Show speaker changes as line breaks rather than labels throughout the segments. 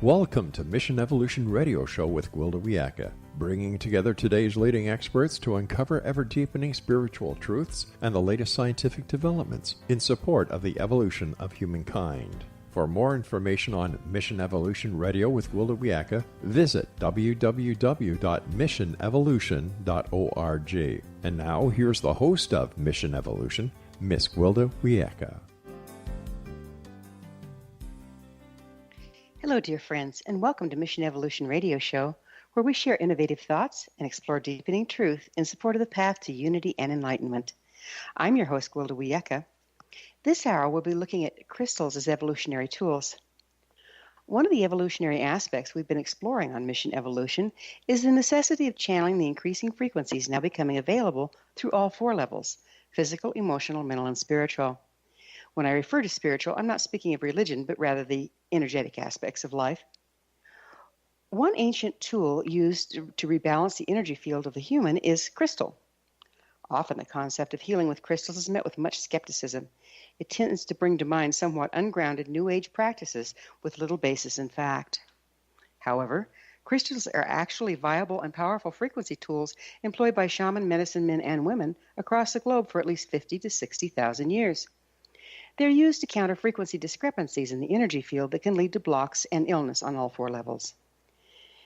Welcome to Mission Evolution Radio Show with Gwilda Wiyaka, bringing together today's leading experts to uncover ever-deepening spiritual truths and the latest scientific developments in support of the evolution of humankind. For more information on Mission Evolution Radio with Gwilda Wiyaka, visit www.missionevolution.org. And now, here's the host of Mission Evolution, Miss Gwilda Wiyaka.
Hello, dear friends, and welcome to Mission Evolution Radio Show, where we share innovative thoughts and explore deepening truth in support of the path to unity and enlightenment. I'm your host, Gwilda Wiyaka. This hour, we'll be looking at crystals as evolutionary tools. One of the evolutionary aspects we've been exploring on Mission Evolution is the necessity of channeling the increasing frequencies now becoming available through all four levels: physical, emotional, mental, and spiritual. When I refer to spiritual, I'm not speaking of religion, but rather the energetic aspects of life. One ancient tool used to rebalance the energy field of the human is crystal. Often the concept of healing with crystals is met with much skepticism. It tends to bring to mind somewhat ungrounded New Age practices with little basis in fact. However, crystals are actually viable and powerful frequency tools employed by shaman medicine men and women across the globe for at least 50 to 60,000 years. They're used to counter frequency discrepancies in the energy field that can lead to blocks and illness on all four levels.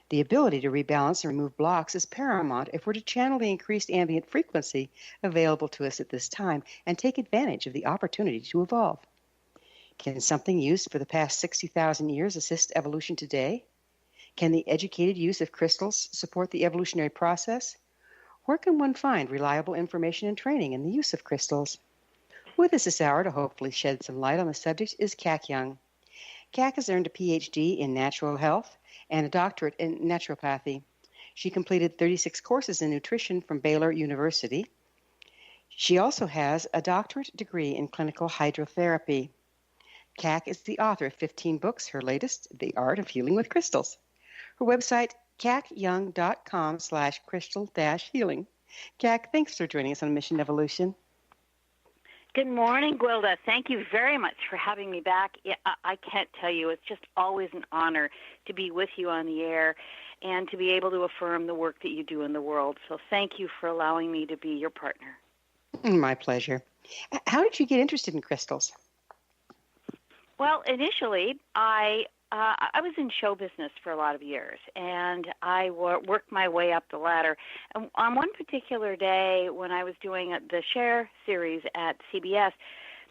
The ability to rebalance and remove blocks is paramount if we're to channel the increased ambient frequency available to us at this time and take advantage of the opportunity to evolve. Can something used for the past 60,000 years assist evolution today? Can the educated use of crystals support the evolutionary process? Where can one find reliable information and training in the use of crystals? With us this hour to hopefully shed some light on the subject is Kac Young. Kac has earned a PhD in natural health and a doctorate in naturopathy. She completed 36 courses in nutrition from Baylor University. She also has a doctorate degree in clinical hypnotherapy. Kac is the author of 15 books, her latest, The Art of Healing with Crystals. Her website, kacyung.com/crystal-healing. Kac, thanks for joining us on Mission Evolution.
Good morning, Gwilda. Thank you very much for having me back. I can't tell you, it's just always an honor to be with you on the air and to be able to affirm the work that you do in the world. So thank you for allowing me to be your partner.
My pleasure. How did you get interested in crystals?
Well, initially, I was in show business for a lot of years, and I worked my way up the ladder. And on one particular day when I was doing the Share series at CBS,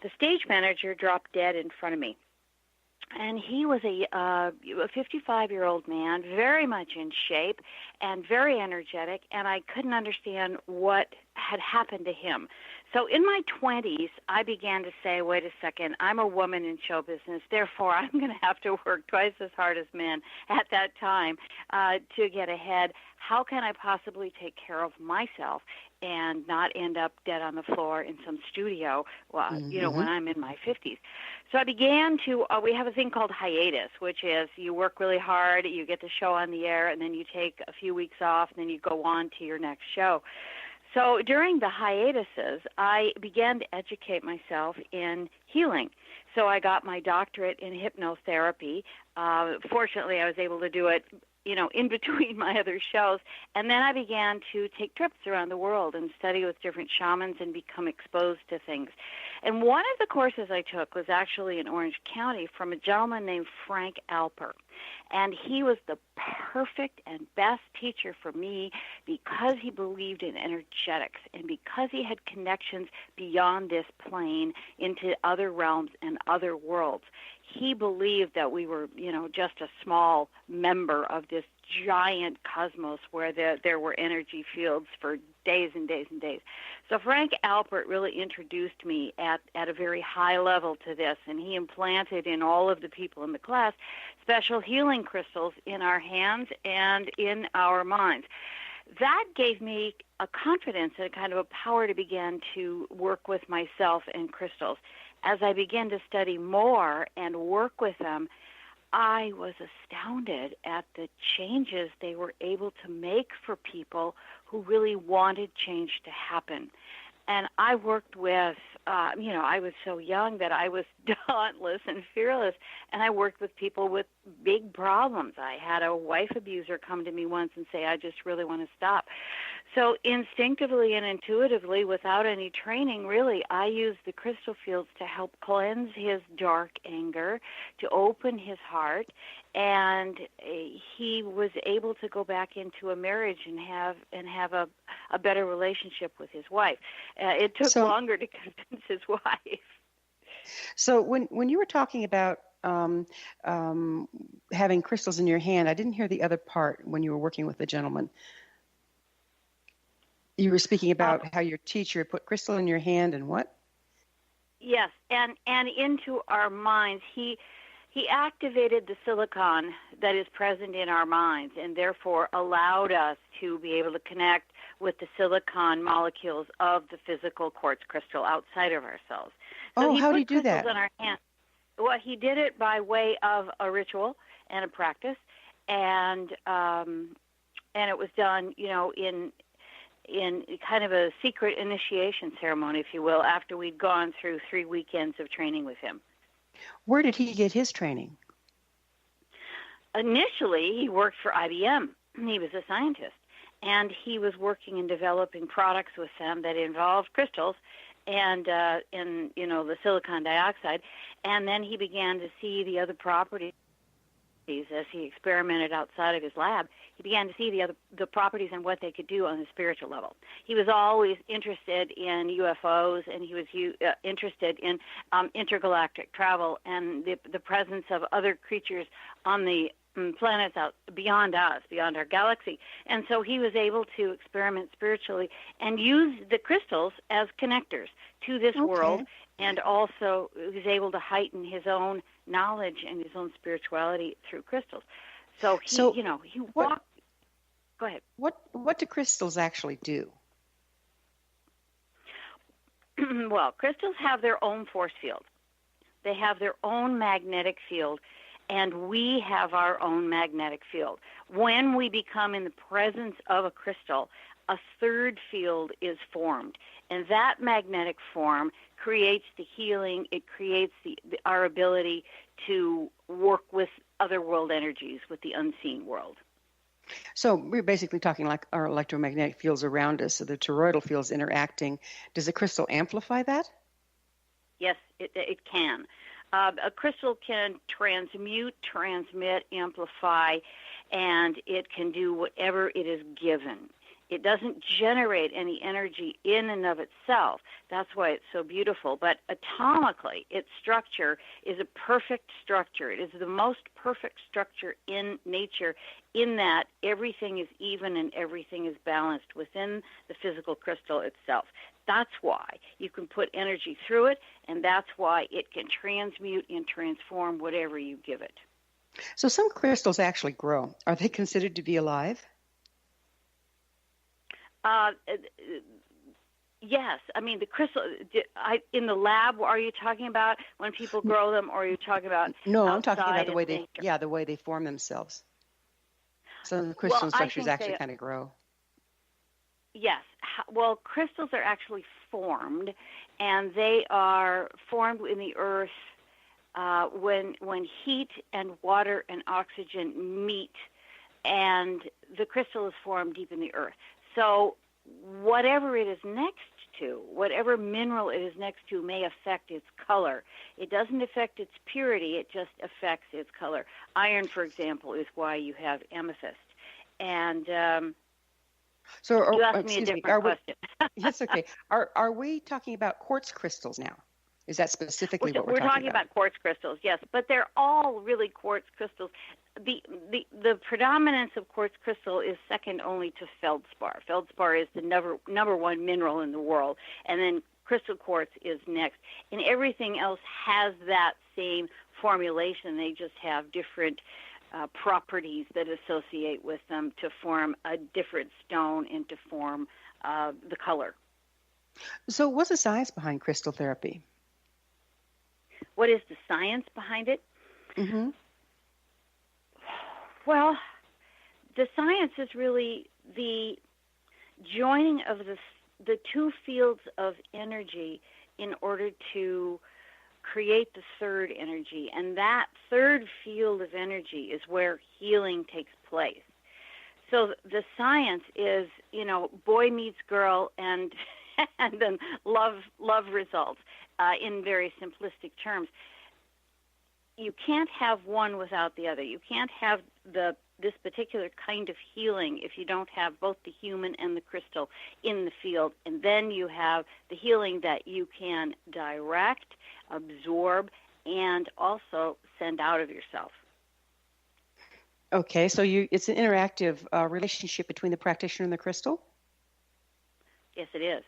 the stage manager dropped dead in front of me. And he was a 55-year-old man, very much in shape and very energetic, and I couldn't understand what had happened to him. So in my 20s, I began to say, wait a second, I'm a woman in show business, therefore I'm going to have to work twice as hard as men at that time to get ahead. How can I possibly take care of myself and not end up dead on the floor in some studio, when I'm in my 50s? So I began to, we have a thing called hiatus, which is you work really hard, you get the show on the air, and then you take a few weeks off, and then you go on to your next show. So during the hiatuses, I began to educate myself in healing. So I got my doctorate in hypnotherapy. Fortunately, I was able to do it in between my other shows. And then I began to take trips around the world and study with different shamans and become exposed to things. And one of the courses I took was actually in Orange County from a gentleman named Frank Alper. And he was the perfect and best teacher for me because he believed in energetics and because he had connections beyond this plane into other realms and other worlds. He believed that we were, just a small member of this giant cosmos where there were energy fields for days and days and days. So Frank Alpert really introduced me at a very high level to this, and he implanted in all of the people in the class special healing crystals in our hands and in our minds. That gave me a confidence and a kind of a power to begin to work with myself and crystals. As I began to study more and work with them, I was astounded at the changes they were able to make for people who really wanted change to happen. And I worked with, I was so young that I was dauntless and fearless, and I worked with people with big problems. I had a wife abuser come to me once and say, I just really want to stop. So instinctively and intuitively, without any training, really, I used the crystal fields to help cleanse his dark anger, to open his heart, and he was able to go back into a marriage and have a better relationship with his wife. It took longer to convince his wife.
So when you were talking about having crystals in your hand, I didn't hear the other part when you were working with the gentleman. You were speaking about how your teacher put crystal in your hand and what?
Yes, and into our minds. He activated the silicon that is present in our minds and therefore allowed us to be able to connect with the silicon molecules of the physical quartz crystal outside of ourselves. So
how do you do that?
In our hand. Well, he did it by way of a ritual and a practice, and it was done, in kind of a secret initiation ceremony, if you will, after we'd gone through 3 weekends of training with him.
Where did he get his training?
Initially, he worked for IBM. He was a scientist, and he was working and developing products with them that involved crystals and the silicon dioxide. And then he began to see the other properties as he experimented outside of his lab. He began to see the properties and what they could do on the spiritual level. He was always interested in UFOs, and he was interested in intergalactic travel and the presence of other creatures on the planets out beyond us, beyond our galaxy. And so he was able to experiment spiritually and use the crystals as connectors to this world, and also was able to heighten his own knowledge and his own spirituality through crystals. So he walked. Go ahead.
What do crystals actually do?
Well, crystals have their own force field. They have their own magnetic field, and we have our own magnetic field. When we become in the presence of a crystal, a third field is formed, and that magnetic form creates the healing. It creates our ability to work with other world energies, with the unseen world.
So we're basically talking like our electromagnetic fields around us, so the toroidal fields interacting. Does a crystal amplify that?
Yes, it can. A crystal can transmute, transmit, amplify, and it can do whatever it is given. It doesn't generate any energy in and of itself. That's why it's so beautiful. But atomically, its structure is a perfect structure. It is the most perfect structure in nature, in that everything is even and everything is balanced within the physical crystal itself. That's why you can put energy through it, and that's why it can transmute and transform whatever you give it.
So some crystals actually grow. Are they considered to be alive?
Yes. I mean, the crystal, in the lab, are you talking about when people grow them, or are you talking about
No, I'm talking about the way they form themselves. So the crystal structures actually kind of grow.
Yes. Well, crystals are actually formed, and they are formed in the earth when heat and water and oxygen meet, and the crystal is formed deep in the earth. So whatever it is next to, whatever mineral it is next to, may affect its color. It doesn't affect its purity, it just affects its color. Iron, for example, is why you have amethyst. And you asked me a different question.
That's okay. Are we talking about quartz crystals now? Is that specifically what we're talking about?
We're talking about quartz crystals, yes, but they're all really quartz crystals. The predominance of quartz crystal is second only to feldspar. Feldspar is the number one mineral in the world, and then crystal quartz is next. And everything else has that same formulation. They just have different properties that associate with them to form a different stone and to form the color.
So what's the science behind crystal therapy?
What is the science behind it?
Mm-hmm.
Well, the science is really the joining of the two fields of energy in order to create the third energy. And that third field of energy is where healing takes place. So the science is, boy meets girl and and then love results in very simplistic terms. You can't have one without the other. You can't have this particular kind of healing if you don't have both the human and the crystal in the field. And then you have the healing that you can direct, absorb, and also send out of yourself.
Okay, so it's an interactive relationship between the practitioner and the crystal?
Yes, it is.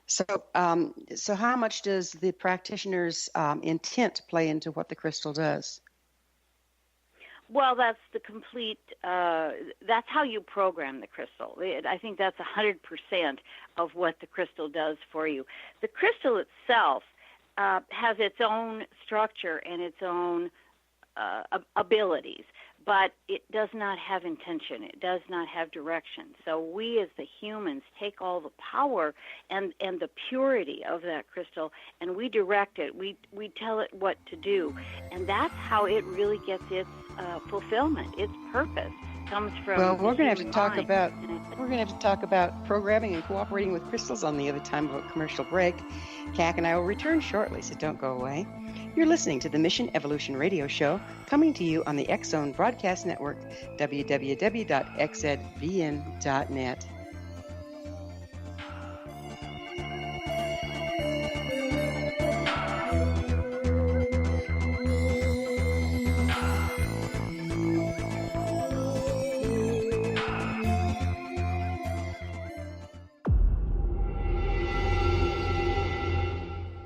So how much does the practitioner's intent play into what the crystal does?
Well, that's the complete, that's how you program the crystal. I think that's 100% of what the crystal does for you. The crystal itself has its own structure and its own abilities, but it does not have intention. It does not have direction. So we as the humans take all the power and the purity of that crystal, and we direct it. We tell it what to do, and that's how it really gets its fulfillment. Its purpose comes from.
Well, we're going to have to talk about programming and cooperating with crystals on the other time of a commercial break. Kac and I will return shortly, so don't go away. You're listening to the Mission Evolution Radio Show, coming to you on the X-Zone Broadcast Network, www.xzbn.net.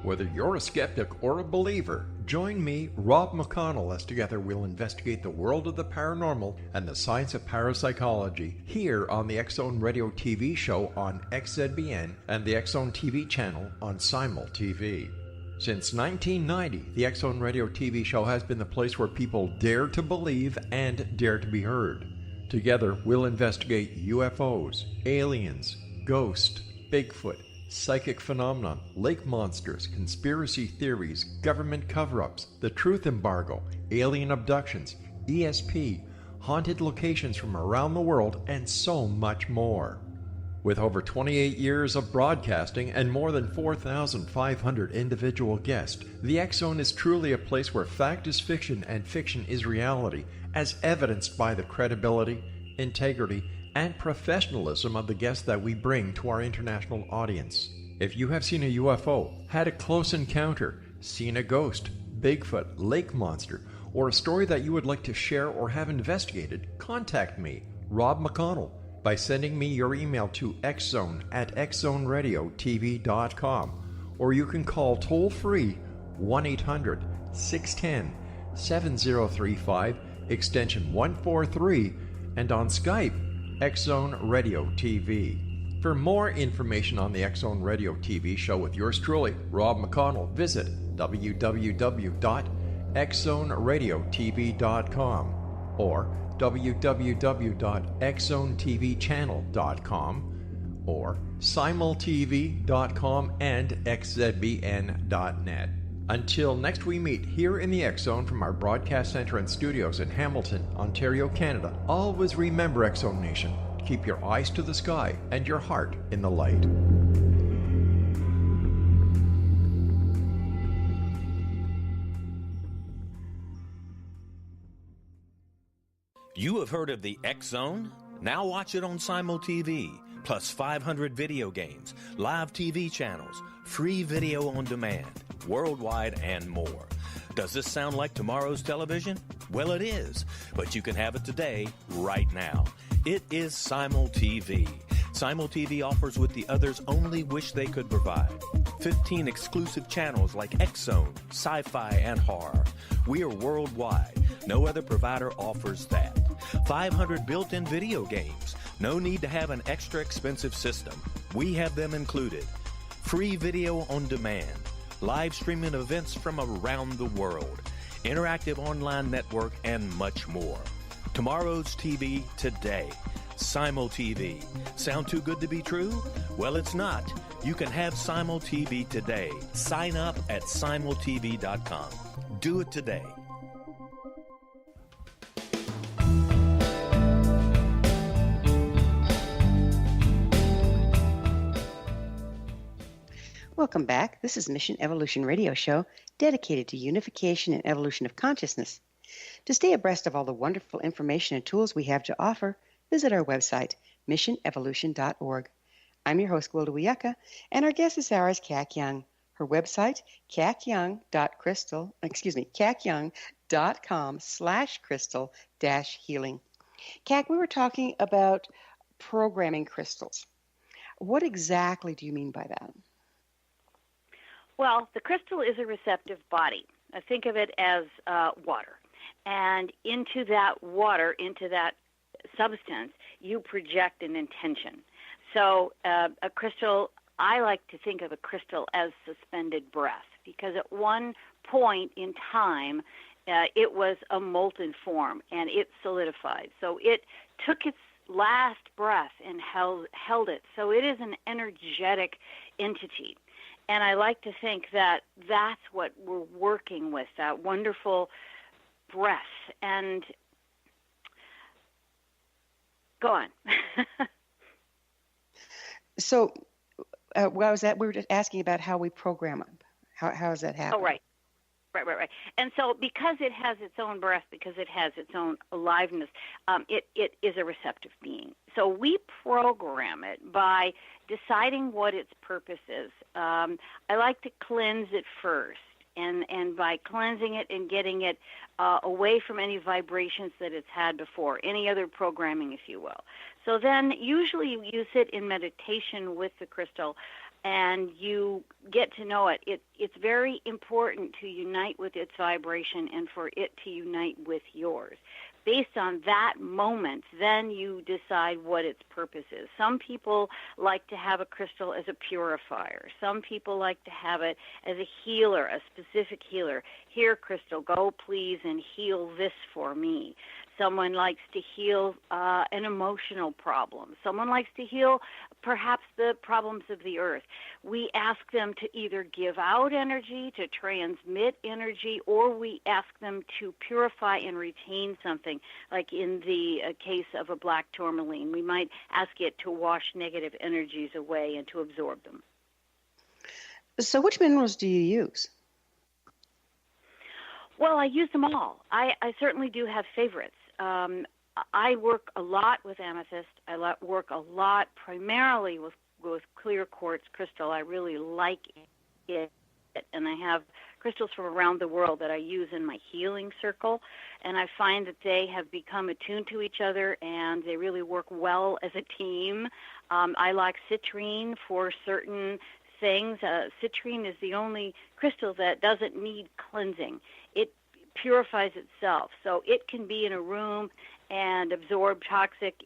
Whether you're a skeptic or a believer, join me, Rob McConnell, as together we'll investigate the world of the paranormal and the science of parapsychology here on the X-Zone Radio TV show on XZBN and the X-Zone TV channel on Simul TV. Since 1990, the X-Zone Radio TV show has been the place where people dare to believe and dare to be heard. Together, we'll investigate UFOs, aliens, ghosts, Bigfoot, psychic phenomenon, lake monsters, conspiracy theories, government cover-ups, the truth embargo, alien abductions, ESP, haunted locations from around the world, and so much more. With over 28 years of broadcasting and more than 4,500 individual guests, the X-Zone is truly a place where fact is fiction and fiction is reality, as evidenced by the credibility, integrity, and professionalism of the guests that we bring to our international audience. If you have seen a UFO, had a close encounter, seen a ghost, Bigfoot, lake monster, or a story that you would like to share or have investigated, contact me, Rob McConnell, by sending me your email to xzone@xzoneradiotv.com, or you can call toll-free 1-800-610-7035, extension 143, and on Skype, X-Zone Radio TV. For more information on the X-Zone Radio TV show with yours truly, Rob McConnell, visit www.xzoneradiotv.com or www.xzonetvchannel.com or simultv.com and xzbn.net. Until next we meet here in the X-Zone from our broadcast center and studios in Hamilton, Ontario, Canada, always remember, X-Zone Nation, keep your eyes to the sky and your heart in the light.
You have heard of the X-Zone? Now watch it on Simul TV, plus 500 video games, live TV channels, free video on demand, worldwide, and more. Does this sound like tomorrow's television? Well, it is, but you can have it today, right now. It is Simul TV. Simul TV offers what the others only wish they could provide. 15 exclusive channels like X-Zone, Sci-Fi, and Horror. We are worldwide. No other provider offers that. 500 built-in video games. No need to have an extra expensive system. We have them included. Free video on demand. Live streaming events from around the world. Interactive online network, and much more. Tomorrow's TV today. Simul TV. Sound too good to be true? Well, it's not. You can have Simul TV today. Sign up at simultv.com. Do it today.
Welcome back. This is Mission Evolution Radio Show dedicated to unification and evolution of consciousness. To stay abreast of all the wonderful information and tools we have to offer, visit our website, missionevolution.org. I'm your host, Gwilda Wiyaka, and our guest this hour is Kac Young. Her website, kacyoung.com/crystal-healing. Kac, we were talking about programming crystals. What exactly do you mean by that?
Well, the crystal is a receptive body. I think of it as water. And into that water, into that substance, you project an intention. So a crystal, I like to think of a crystal as suspended breath, because at one point in time, it was a molten form, and it solidified. So it took its last breath and held it. So it is an energetic entity. And I like to think that that's what we're working with, that wonderful breath. And go on.
So, what was that? We were just asking about how we program them. How does that happen?
Oh, right. Right. And so because it has its own breath, because it has its own aliveness, it is a receptive being. So we program it by deciding what its purpose is. I like to cleanse it first. And by cleansing it and getting it away from any vibrations that it's had before, any other programming, if you will. So then usually you sit in meditation with the crystal and you get to know it. It's very important to unite with its vibration and for it to unite with yours. Based on that moment, then you decide what its purpose is. Some people like to have a crystal as a purifier. Some people like to have it as a healer, a specific healer. Here, crystal, go please and heal this for me. Someone likes to heal an emotional problem. Someone likes to heal perhaps the problems of the earth. We ask them to either give out energy, to transmit energy, or we ask them to purify and retain something. Like in the case of a black tourmaline, we might ask it to wash negative energies away and to absorb them.
So which minerals do you use?
Well, I use them all. I certainly do have favorites. I work a lot with amethyst. I work a lot primarily with clear quartz crystal. I really like it, and I have crystals from around the world that I use in my healing circle, and I find that they have become attuned to each other, and they really work well as a team. I like citrine for certain things. Citrine is the only crystal that doesn't need cleansing. It purifies itself, so it can be in a room and absorb toxic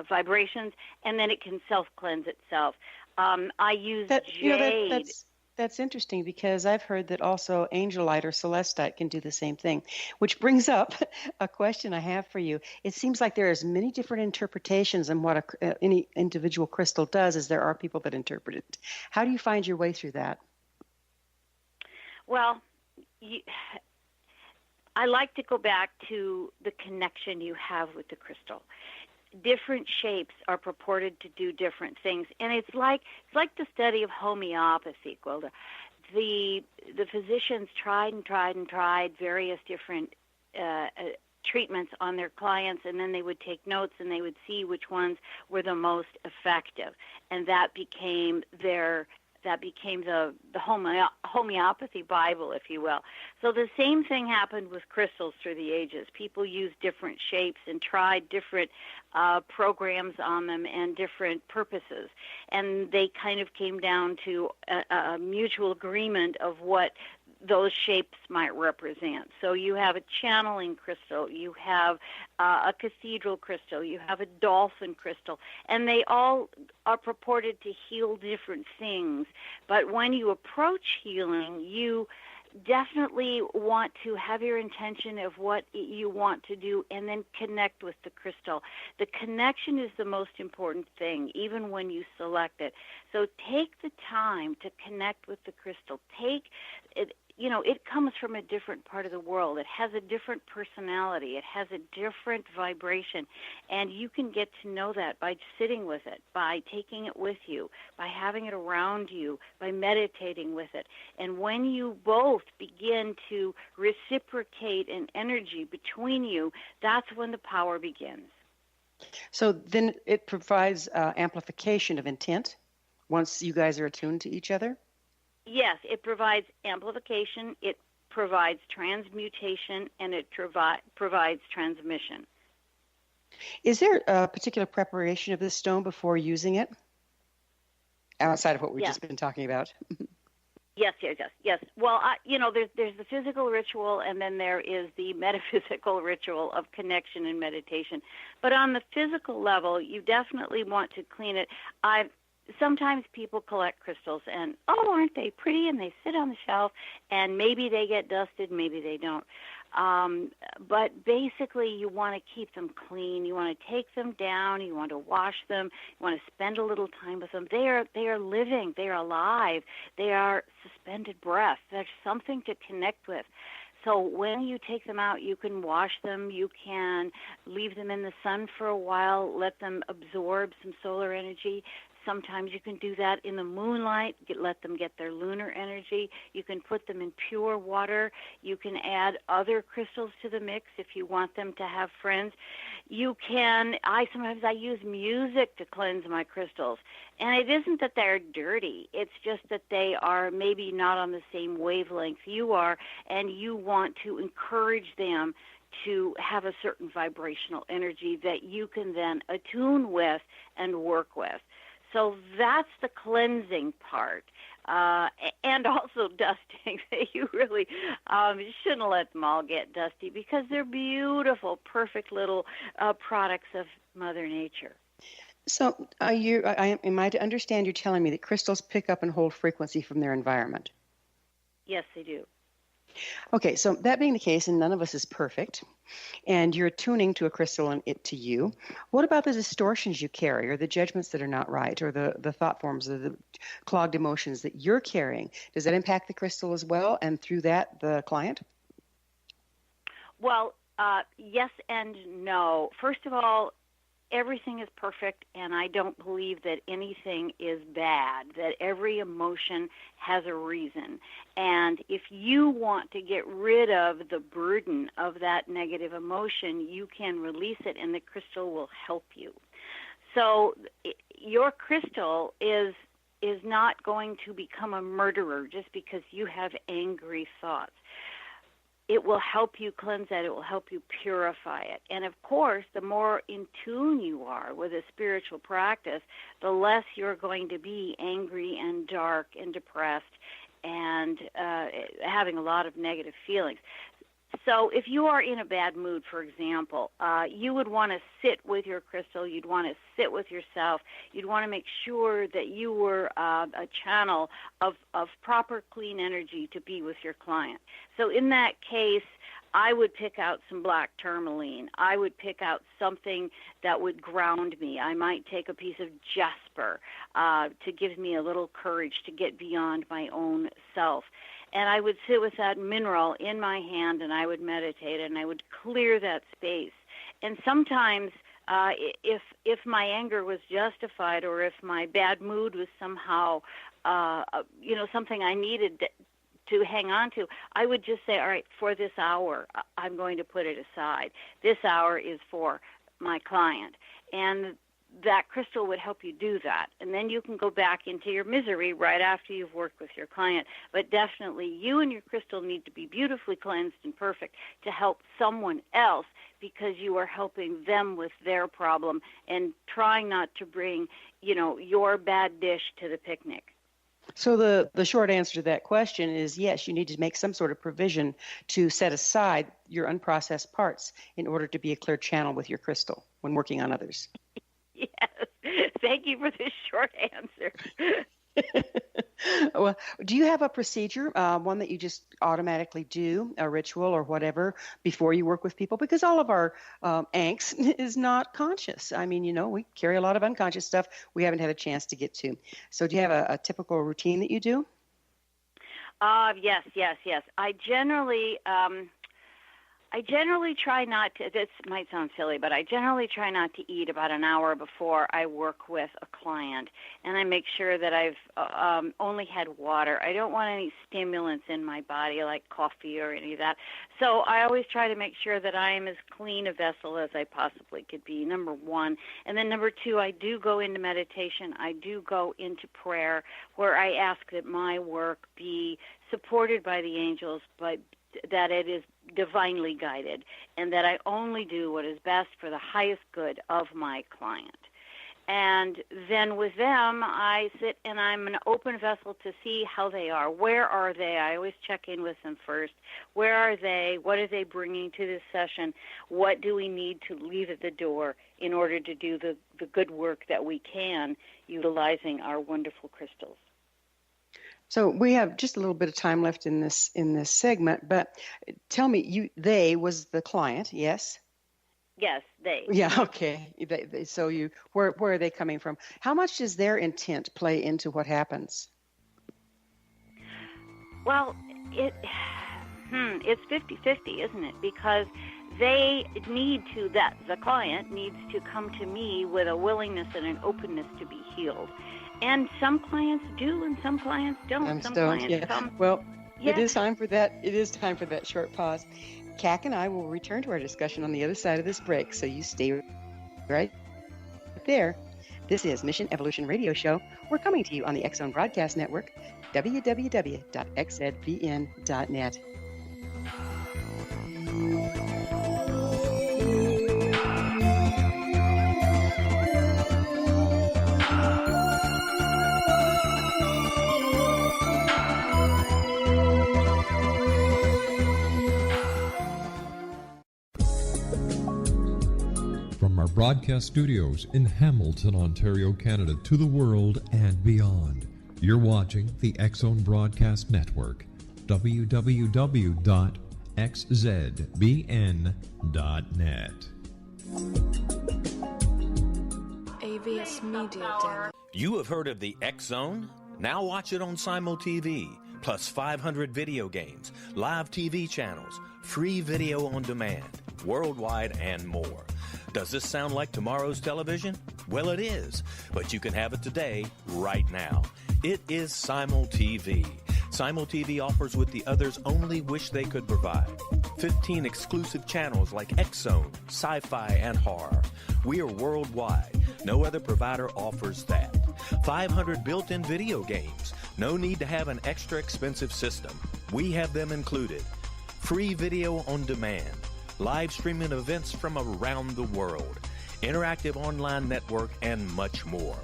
vibrations, and then it can self-cleanse itself. I use jade.
That's interesting, because I've heard that also angelite or celestite can do the same thing, which brings up a question I have for you. It seems like there is many different interpretations on what any individual crystal does, as there are people that interpret it. How do you find your way through that?
Well, I like to go back to the connection you have with the crystal. Different shapes are purported to do different things, and it's like the study of homeopathy, Gwilda. The physicians tried various different treatments on their clients, and then they would take notes and they would see which ones were the most effective, and that became the homeopathy Bible, if you will. So the same thing happened with crystals through the ages. People used different shapes and tried different programs on them and different purposes. And they kind of came down to a mutual agreement of what those shapes might represent. So you have a channeling crystal, you have a cathedral crystal, you have a dolphin crystal, and they all are purported to heal different things. But when you approach healing, you definitely want to have your intention of what you want to do and then connect with the crystal. The connection is the most important thing, even when you select it. So take the time to connect with the crystal. Take it. You know, it comes from a different part of the world. It has a different personality. It has a different vibration. And you can get to know that by sitting with it, by taking it with you, by having it around you, by meditating with it. And when you both begin to reciprocate an energy between you, that's when the power begins.
So then it provides amplification of intent once you guys are attuned to each other?
Yes, it provides amplification, it provides transmutation, and it provides transmission.
Is there a particular preparation of this stone before using it, outside of what we've just been talking about?
Yes. Well, there's the physical ritual, and then there is the metaphysical ritual of connection and meditation. But on the physical level, you definitely want to clean it. Sometimes people collect crystals and, aren't they pretty? And they sit on the shelf, and maybe they get dusted, maybe they don't. But basically, you want to keep them clean. You want to take them down. You want to wash them. You want to spend a little time with them. They are living. They are alive. They are suspended breath. There's something to connect with. So when you take them out, you can wash them. You can leave them in the sun for a while, let them absorb some solar energy. Sometimes you can do that in the moonlight, let them get their lunar energy. You can put them in pure water. You can add other crystals to the mix if you want them to have friends. You can, sometimes I use music to cleanse my crystals. And it isn't that they're dirty. It's just that they are maybe not on the same wavelength you are, and you want to encourage them to have a certain vibrational energy that you can then attune with and work with. So that's the cleansing part, and also dusting. You really shouldn't let them all get dusty because they're beautiful, perfect little products of Mother Nature.
So am I to understand you're telling me that crystals pick up and hold frequency from their environment?
Yes, they do.
Okay, so that being the case, and none of us is perfect, and you're attuning to a crystal and it to you, what about the distortions you carry, or the judgments that are not right, or the thought forms, or the clogged emotions that you're carrying? Does that impact the crystal as well, and through that, the client?
Well, yes and no. First of all, everything is perfect, and I don't believe that anything is bad, that every emotion has a reason. And if you want to get rid of the burden of that negative emotion, you can release it, and the crystal will help you. So your crystal is not going to become a murderer just because you have angry thoughts. It will help you cleanse that. It will help you purify it. And, of course, the more in tune you are with a spiritual practice, the less you're going to be angry and dark and depressed and having a lot of negative feelings. So if you are in a bad mood, for example, you would want to sit with your crystal. You'd want to sit with yourself. You'd want to make sure that you were a channel of proper, clean energy to be with your client. So in that case, I would pick out some black tourmaline. I would pick out something that would ground me. I might take a piece of jasper to give me a little courage to get beyond my own self. And I would sit with that mineral in my hand, and I would meditate, and I would clear that space. And sometimes if my anger was justified, or if my bad mood was somehow, something I needed to hang on to, I would just say, all right, for this hour, I'm going to put it aside. This hour is for my client. And that crystal would help you do that. And then you can go back into your misery right after you've worked with your client. But definitely you and your crystal need to be beautifully cleansed and perfect to help someone else, because you are helping them with their problem and trying not to bring, your bad dish to the picnic.
So the short answer to that question is yes, you need to make some sort of provision to set aside your unprocessed parts in order to be a clear channel with your crystal when working on others.
Yes. Thank you for this short answer.
Well, do you have a procedure, one that you just automatically do, a ritual or whatever, before you work with people? Because all of our angst is not conscious. I mean, we carry a lot of unconscious stuff we haven't had a chance to get to. So do you have a typical routine that you do?
Yes. I generally try not to, this might sound silly, but I generally try not to eat about an hour before I work with a client. And I make sure that I've only had water. I don't want any stimulants in my body like coffee or any of that. So I always try to make sure that I am as clean a vessel as I possibly could be, number one. And then number two, I do go into meditation. I do go into prayer where I ask that my work be supported by the angels, but that it is divinely guided, and that I only do what is best for the highest good of my client. And then with them, I sit and I'm an open vessel to see how they are. Where are they? I always check in with them first. Where are they? What are they bringing to this session? What do we need to leave at the door in order to do the good work that we can utilizing our wonderful crystals?
So we have just a little bit of time left in this segment, but tell me, they was the client, yes?
Yes, they.
Yeah, okay. So where are they coming from? How much does their intent play into what happens?
Well, it's 50-50, isn't it? Because they need to, the client needs to come to me with a willingness and an openness to be healed. And some clients do, and some clients don't. Some clients come.
Well, It is time for that. It is time for that short pause. Kac and I will return to our discussion on the other side of this break, so you stay right there. This is Mission Evolution Radio Show. We're coming to you on the X Zone Broadcast Network, www.xzbn.net.
From our broadcast studios in Hamilton, Ontario, Canada, to the world and beyond, you're watching the X Zone Broadcast Network, www.xzbn.net.
AVS Media Demo.
You have heard of the X Zone? Now watch it on Simul TV, plus 500 video games, live TV channels, free video on demand, worldwide, and more. Does this sound like tomorrow's television? Well, it is, but you can have it today, right now. It is Simul TV. Simul TV offers what the others only wish they could provide. 15 exclusive channels like X-Zone, Sci-Fi, and Horror. We are worldwide. No other provider offers that. 500 built-in video games. No need to have an extra expensive system. We have them included. Free video on demand. Live streaming events from around the world, interactive online network, and much more.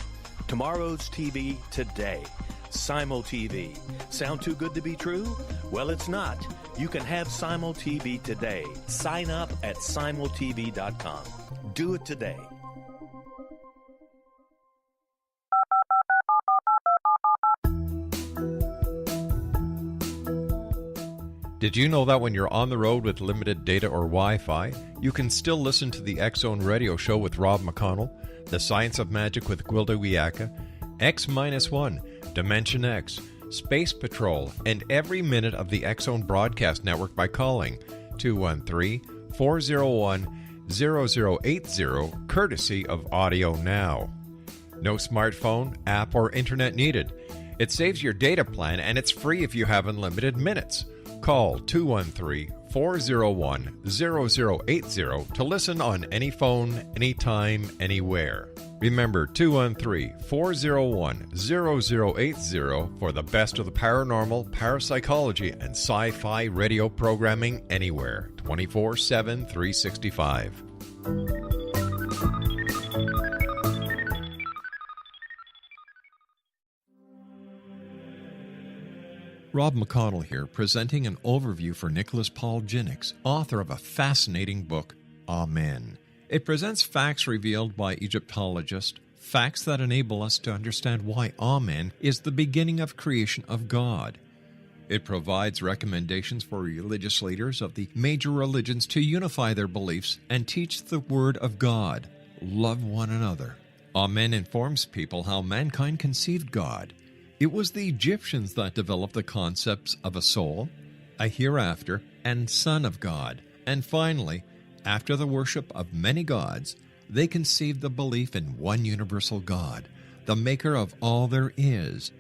Tomorrow's TV today. Simul TV. Sound too good to be true? Well, it's not. You can have Simul TV today. Sign up at simultv.com. Do it today.
Did you know that when you're on the road with limited data or Wi-Fi, you can still listen to the X Zone Radio Show with Rob McConnell, The Science of Magic with Gwilda Wiyaka, X-1, Dimension X, Space Patrol, and every minute of the X Zone Broadcast Network by calling 213-401-0080, courtesy of Audio Now. No smartphone, app, or internet needed. It saves your data plan, and it's free if you have unlimited minutes. Call 213-401-0080 to listen on any phone, anytime, anywhere. Remember 213-401-0080 for the best of the paranormal, parapsychology, and sci-fi radio programming anywhere, 24/7, 365. Rob McConnell here, presenting an overview for Nicholas Paul Jennings, author of a fascinating book, Amen. It presents facts revealed by Egyptologist, facts that enable us to understand why Amen is the beginning of creation of God. It provides recommendations for religious leaders of the major religions to unify their beliefs and teach the Word of God. Love one another. Amen informs people how mankind conceived God. It was the Egyptians that developed the concepts of a soul, a hereafter, and Son of God. And finally, after the worship of many gods, they conceived the belief in one universal God, the maker of all there is.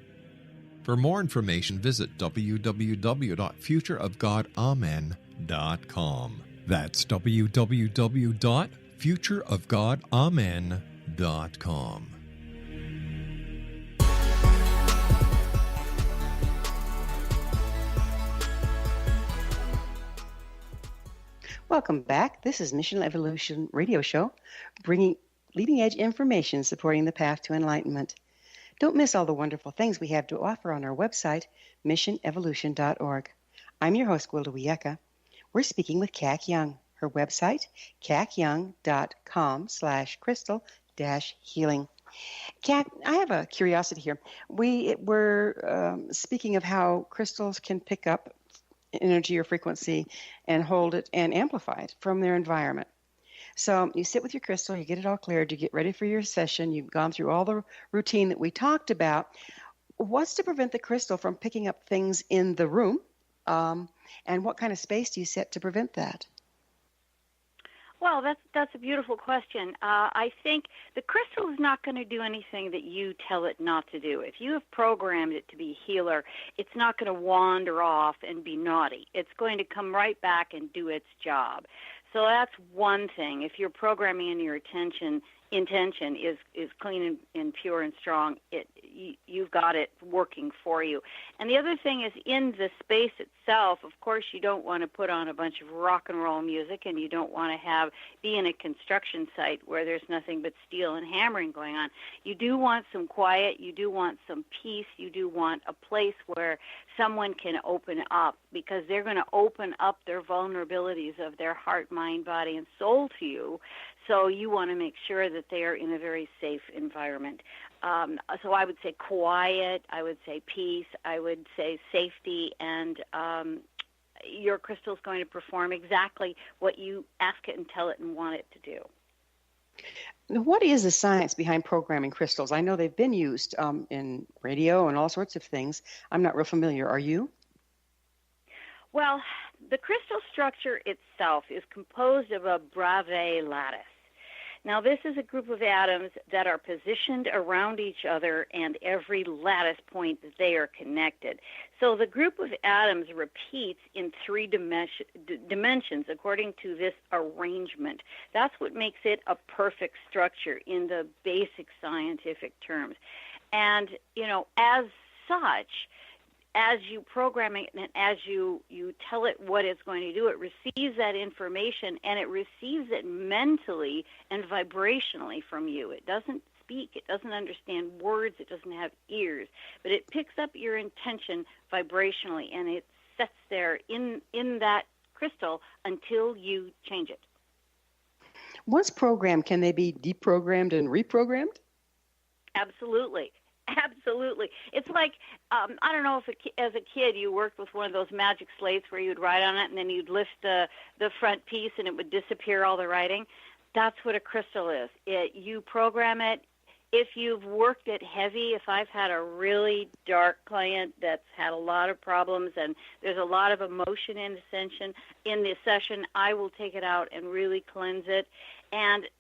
For more information, visit www.futureofgodamen.com. That's www.futureofgodamen.com.
Welcome back. This is Mission Evolution Radio Show, bringing leading-edge information supporting the path to enlightenment. Don't miss all the wonderful things we have to offer on our website, missionevolution.org. I'm your host, Gwilda Wiyaka. We're speaking with Kac Young. Her website, kacyoung.com/crystal-healing. Kac, I have a curiosity here. We're speaking of how crystals can pick up energy or frequency and hold it and amplify it from their environment. So you sit with your crystal, you get it all cleared, you get ready for your session, you've gone through all the routine that we talked about. What's to prevent the crystal from picking up things in the room? And what kind of space do you set to prevent that?
Well, that's a beautiful question. I think the crystal is not going to do anything that you tell it not to do. If you have programmed it to be a healer, it's not going to wander off and be naughty. It's going to come right back and do its job. So that's one thing. If you're programming in your intention is clean and pure and strong, you've got it working for you. And the other thing is, in the space itself, of course, you don't want to put on a bunch of rock and roll music, and you don't want to be in a construction site where there's nothing but steel and hammering going on. You do want some quiet. You do want some peace. You do want a place where someone can open up, because they're going to open up their vulnerabilities of their heart, mind, body, and soul to you. So you want to make sure that they are in a very safe environment. So I would say quiet, I would say peace, I would say safety, and your crystal is going to perform exactly what you ask it and tell it and want it to do.
Now, what is the science behind programming crystals? I know they've been used in radio and all sorts of things. I'm not real familiar. Are you?
Well, the crystal structure itself is composed of a Bravais lattice. Now, this is a group of atoms that are positioned around each other, and every lattice point that they are connected. So the group of atoms repeats in three dimensions according to this arrangement. That's what makes it a perfect structure in the basic scientific terms. And, as such, as you program it and as you tell it what it's going to do, it receives that information, and it receives it mentally and vibrationally from you. It doesn't speak. It doesn't understand words. It doesn't have ears. But it picks up your intention vibrationally, and it sits there in that crystal until you change it.
Once programmed, can they be deprogrammed and reprogrammed?
Absolutely. Absolutely. It's like, I don't know if as a kid you worked with one of those magic slates where you'd write on it and then you'd lift the front piece and it would disappear all the writing. That's what a crystal is. You program it. If you've worked it heavy, if I've had a really dark client that's had a lot of problems and there's a lot of emotion in the session, I will take it out and really cleanse it. And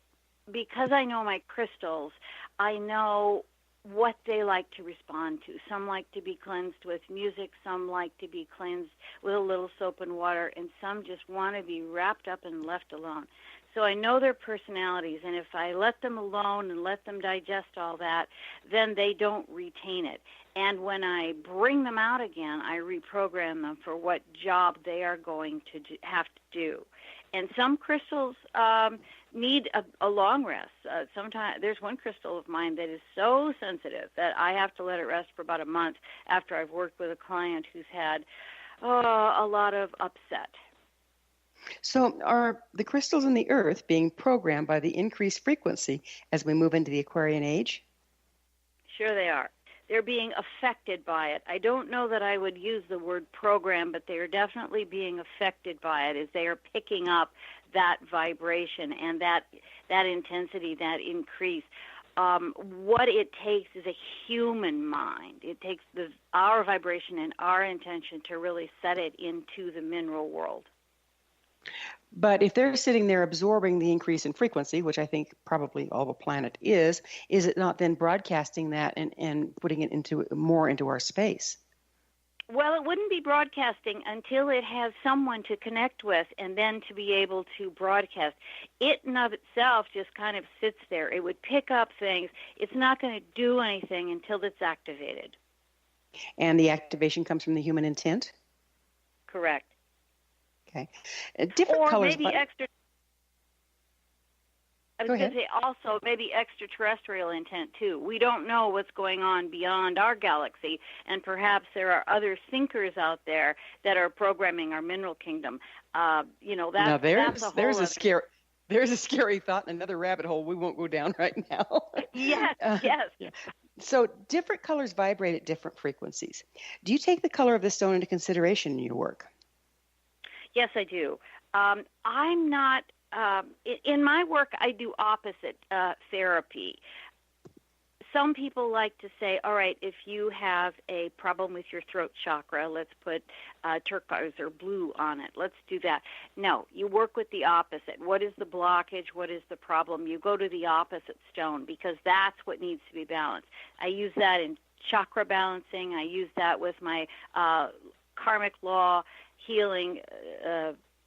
because I know my crystals, I know what they like to respond to. Some like to be cleansed with music, some like to be cleansed with a little soap and water, and some just want to be wrapped up and left alone. So I know their personalities, and if I let them alone and let them digest all that, then they don't retain it. And when I bring them out again, I reprogram them for what job they are going to have to do. And some crystals need a long rest. Sometimes there's one crystal of mine that is so sensitive that I have to let it rest for about a month after I've worked with a client who's had a lot of upset.
So are the crystals in the earth being programmed by the increased frequency as we move into the Aquarian age?
Sure they are. They're being affected by it. I don't know that I would use the word program, but they are definitely being affected by it as they are picking up that vibration and that intensity, that increase. What it takes is a human mind. It takes our vibration and our intention to really set it into the mineral world.
But if they're sitting there absorbing the increase in frequency, which I think probably all the planet is it not then broadcasting that and putting it more into our space?
Well, it wouldn't be broadcasting until it has someone to connect with and then to be able to broadcast. It in of itself just kind of sits there. It would pick up things. It's not going to do anything until it's activated.
And the activation comes from the human intent?
Correct.
Okay. Different
or
colors.
Maybe extra. I was going to say also maybe extraterrestrial intent too. We don't know what's going on beyond our galaxy, and perhaps there are other thinkers out there that are programming our mineral kingdom. That's
there's a scary thought and another rabbit hole we won't go down right now.
Yes.
Yeah. So different colors vibrate at different frequencies. Do you take the color of the stone into consideration in your work?
Yes, I do. I'm not, in my work, I do opposite therapy. Some people like to say, all right, if you have a problem with your throat chakra, let's put turquoise or blue on it. Let's do that. No, you work with the opposite. What is the blockage? What is the problem? You go to the opposite stone because that's what needs to be balanced. I use that in chakra balancing. I use that with my karmic law healing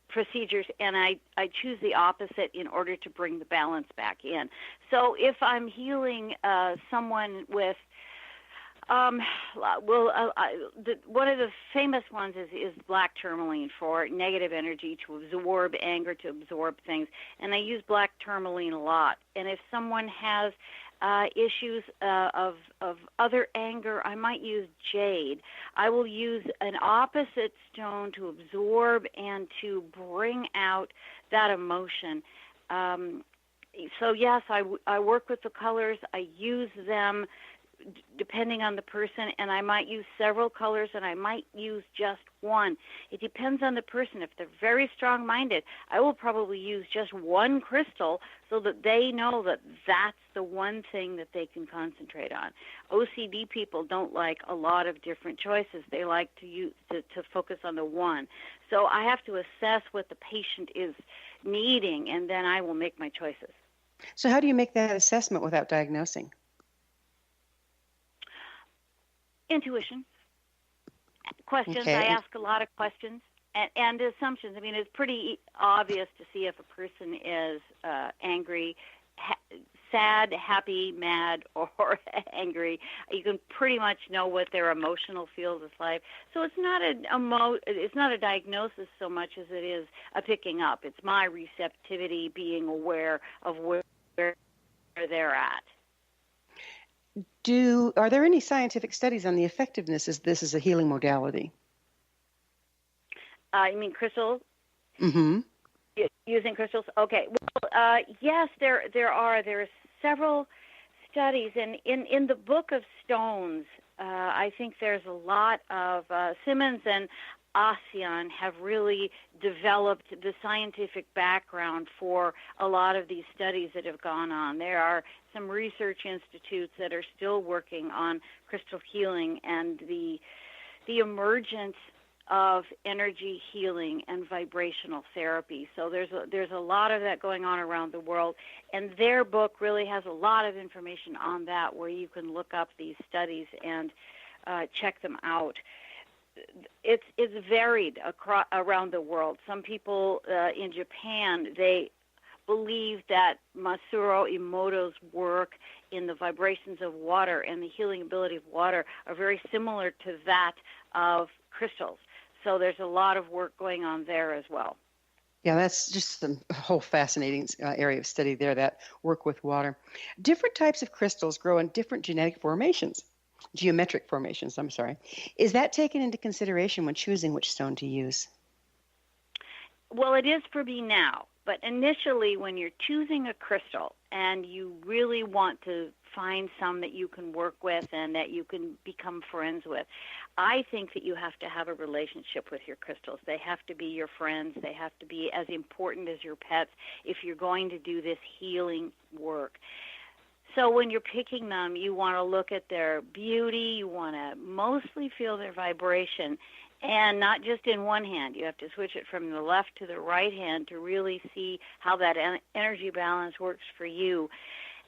procedures, and I choose the opposite in order to bring the balance back in. So if I'm healing someone with, one of the famous ones is black tourmaline for negative energy, to absorb anger, to absorb things, and I use black tourmaline a lot. And if someone has issues of other anger, I might use jade. I will use an opposite stone to absorb and to bring out that emotion. So yes, I work with the colors. I use them depending on the person, and I might use several colors, and I might use just one. It depends on the person. If they're very strong-minded, I will probably use just one crystal so that they know that that's the one thing that they can concentrate on. OCD people don't like a lot of different choices. They like to focus on the one. So I have to assess what the patient is needing, and then I will make my choices.
So how do you make that assessment without diagnosing?
Intuition. Questions.
Okay.
I ask a lot of questions and assumptions. I mean, it's pretty obvious to see if a person is angry, sad, happy, mad, or angry. You can pretty much know what their emotional field is like. So it's not a diagnosis so much as it is a picking up. It's my receptivity, being aware of where they're at.
Are there any scientific studies on the effectiveness of this as a healing modality?
You mean crystals?
Mm-hmm.
Using crystals? Okay. Well, yes, there are. There are several studies, and in the Book of Stones, I think there's a lot of Simmons and ASEAN have really developed the scientific background for a lot of these studies that have gone on. There are some research institutes that are still working on crystal healing and the emergence of energy healing and vibrational therapy. So there's a lot of that going on around the world, and their book really has a lot of information on that where you can look up these studies and check them out. It's varied around the world. Some people in Japan, they believe that Masaru Emoto's work in the vibrations of water and the healing ability of water are very similar to that of crystals. So there's a lot of work going on there as well.
Yeah, that's just a whole fascinating area of study there, that work with water. Different types of crystals grow in different geometric formations. I'm sorry. Is that taken into consideration when choosing which stone to use?
Well, it is for me now. But initially, when you're choosing a crystal and you really want to find some that you can work with and that you can become friends with, I think that you have to have a relationship with your crystals. They have to be your friends. They have to be as important as your pets if you're going to do this healing work. So when you're picking them, you want to look at their beauty. You want to mostly feel their vibration. And not just in one hand. You have to switch it from the left to the right hand to really see how that energy balance works for you.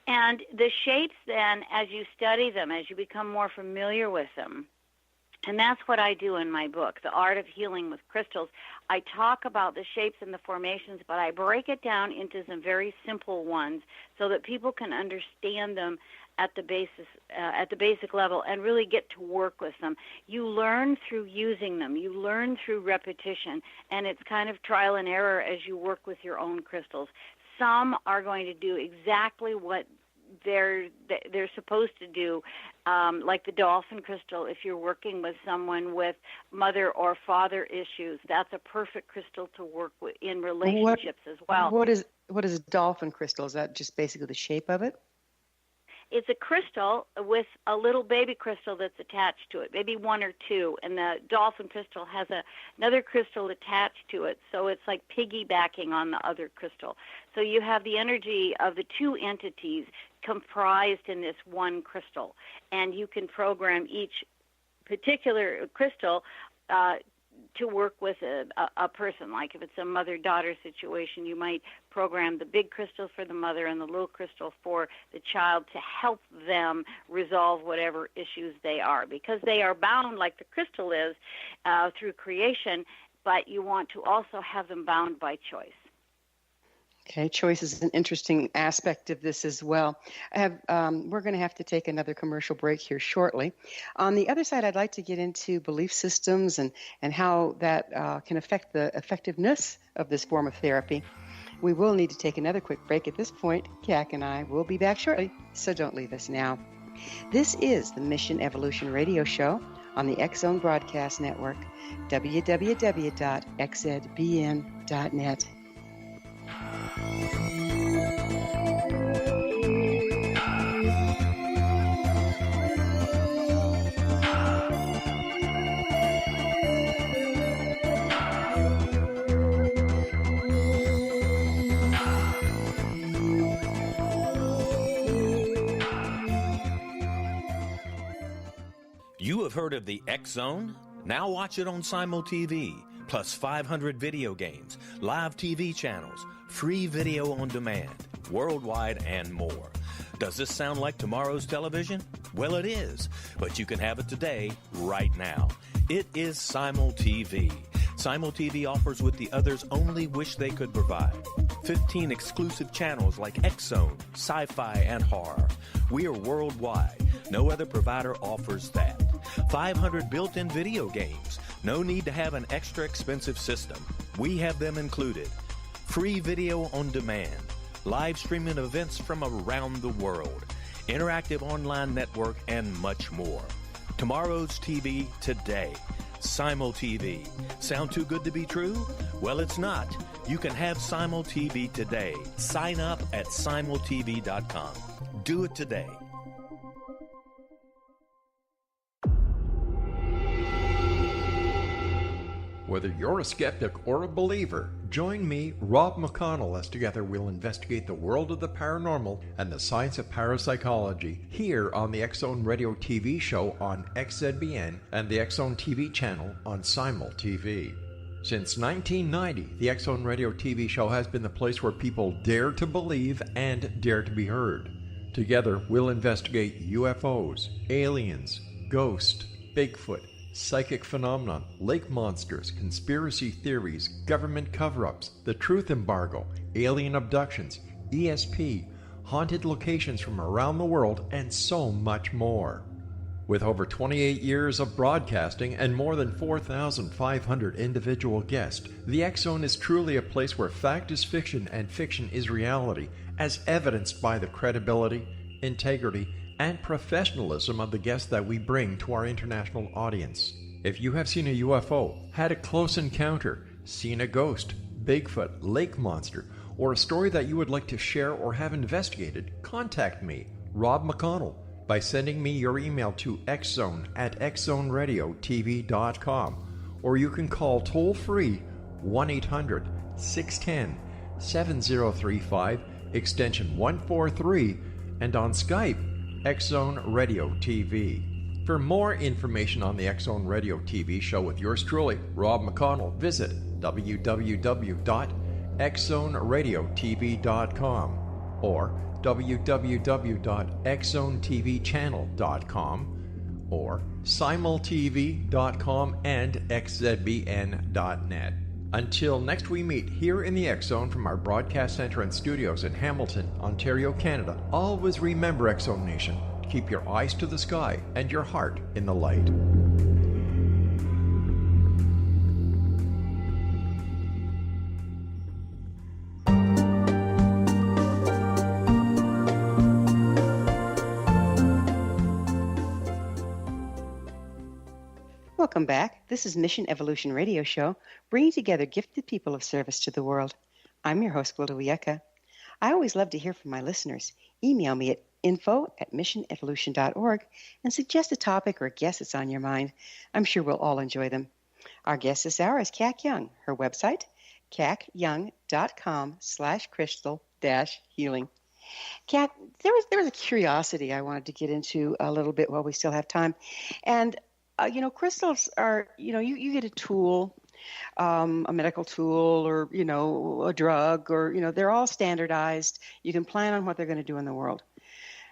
And the shapes then, as you study them, as you become more familiar with them, and that's what I do in my book, The Art of Healing with Crystals. I talk about the shapes and the formations, but I break it down into some very simple ones so that people can understand them at the basic level and really get to work with them. You learn through using them. You learn through repetition, and it's kind of trial and error as you work with your own crystals. Some are going to do exactly what they're supposed to do, like the dolphin crystal. If you're working with someone with mother or father issues, that's a perfect crystal to work with in relationships as well.
What is a dolphin crystal? Is that just basically the shape of it?
It's a crystal with a little baby crystal that's attached to it, maybe one or two, and the dolphin crystal has another crystal attached to it, so it's like piggybacking on the other crystal. So you have the energy of the two entities comprised in this one crystal, and you can program each particular crystal to work with a person. Like if it's a mother-daughter situation, you might program the big crystal for the mother and the little crystal for the child to help them resolve whatever issues they are, because they are bound like the crystal is through creation, but you want to also have them bound by choice.
Okay, choice is an interesting aspect of this as well. We're going to have to take another commercial break here shortly. On the other side, I'd like to get into belief systems and how that can affect the effectiveness of this form of therapy. We will need to take another quick break at this point. Kac and I will be back shortly, so don't leave us now. This is the Mission Evolution Radio Show on the X-Zone Broadcast Network, www.xzbn.net.
You have heard of the X-Zone? Now watch it on Simul TV, plus 500 video games, live TV channels, free video on demand, worldwide, and more. Does this sound like tomorrow's television? Well, it is, but you can have it today, right now. It is Simul TV. Simul TV offers what the others only wish they could provide. 15 exclusive channels like X-Zone, Sci-Fi, and Horror. We are worldwide. No other provider offers that. 500 built-in video games. No need to have an extra expensive system. We have them included. Free video on demand. Live streaming events from around the world. Interactive online network, and much more. Tomorrow's TV today. Simul TV. Sound too good to be true? Well, it's not. You can have Simul TV today. Sign up at simultv.com. Do it today.
Whether you're a skeptic or a believer, join me, Rob McConnell, as together we'll investigate the world of the paranormal and the science of parapsychology here on the X-Zone Radio TV show on XZBN and the X-Zone TV channel on Simul TV. Since 1990, the X-Zone Radio TV show has been the place where people dare to believe and dare to be heard. Together, we'll investigate UFOs, aliens, ghosts, Bigfoot, psychic phenomenon, lake monsters, conspiracy theories, government cover-ups, the truth embargo, alien abductions, ESP, haunted locations from around the world, and so much more. With over 28 years of broadcasting and more than 4,500 individual guests, the X-Zone is truly a place where fact is fiction and fiction is reality, as evidenced by the credibility, integrity, and professionalism of the guests that we bring to our international audience. If you have seen a UFO, had a close encounter, seen a ghost, Bigfoot, lake monster, or a story that you would like to share or have investigated, contact me, Rob McConnell, by sending me your email to xzone@xzoneradiotv.com, or you can call toll-free 1-800-610-7035, extension 143, and on Skype, X-Zone Radio TV. For more information on the X-Zone Radio TV show with yours truly, Rob McConnell, visit www.xzoneradiotv.com or www.xzonetvchannel.com or simultv.com and xzbn.net. Until next we meet here in the X-Zone from our broadcast center and studios in Hamilton, Ontario, Canada, always remember, X-Zone Nation, keep your eyes to the sky and your heart in the light.
Welcome back. This is Mission Evolution Radio Show, bringing together gifted people of service to the world. I'm your host, Gwilda Wiyaka. I always love to hear from my listeners. Email me at info@missionevolution.org and suggest a topic or a guest that's on your mind. I'm sure we'll all enjoy them. Our guest this hour is Kac Young. Her website, cacyoung.com/crystal-healing. Kac, there was a curiosity I wanted to get into a little bit while we still have time. And crystals are, you get a tool, a medical tool, or, a drug, or, they're all standardized. You can plan on what they're going to do in the world.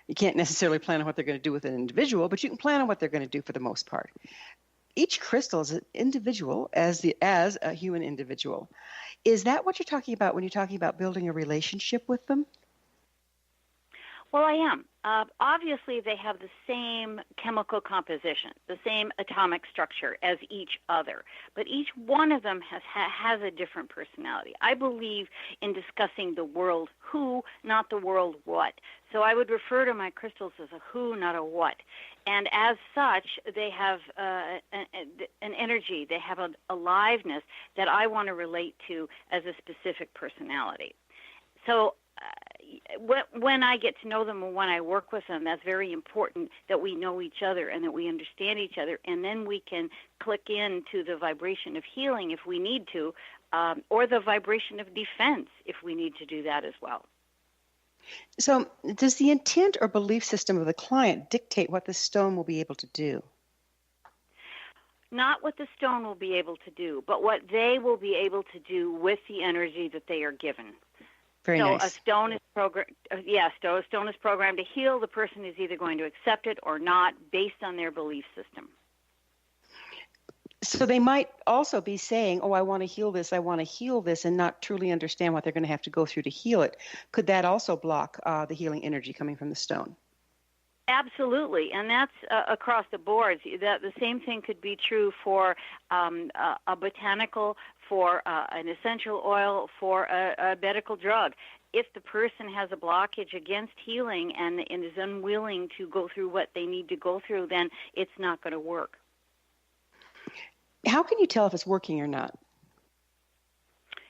You can't necessarily plan on what they're going to do with an individual, but you can plan on what they're going to do for the most part. Each crystal is an individual as a human individual. Is that what you're talking about when you're talking about building a relationship with them?
Well, I am. Obviously, they have the same chemical composition, the same atomic structure as each other, but each one of them has a different personality. I believe in discussing the world who, not the world what. So I would refer to my crystals as a who, not a what. And as such, they have an energy, they have an aliveness that I want to relate to as a specific personality. So when I get to know them and when I work with them, that's very important that we know each other and that we understand each other, and then we can click into the vibration of healing if we need to, or the vibration of defense if we need to do that as well.
So does the intent or belief system of the client dictate what the stone will be able to do?
Not what the stone will be able to do, but what they will be able to do with the energy that they are given.
Very nice.
A stone is programmed to heal. The person is either going to accept it or not, based on their belief system.
So they might also be saying, "Oh, I want to heal this. I want to heal this," and not truly understand what they're going to have to go through to heal it. Could that also block the healing energy coming from the stone?
Absolutely, and that's across the board. The same thing could be true for a botanical, for an essential oil, for a medical drug. If the person has a blockage against healing and is unwilling to go through what they need to go through, then it's not going to work.
How can you tell if it's working or not?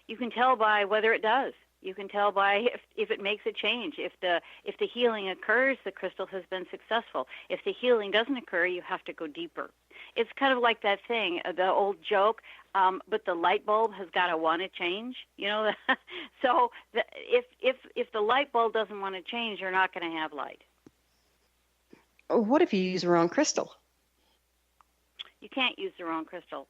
You can tell by whether it does. You can tell by if it makes a change. If the healing occurs, the crystal has been successful. If the healing doesn't occur, you have to go deeper. It's kind of like that thing, the old joke, but the light bulb has got to want to change. So if the light bulb doesn't want to change, you're not going to have light.
What if you use the wrong crystal?
You can't use the wrong crystal.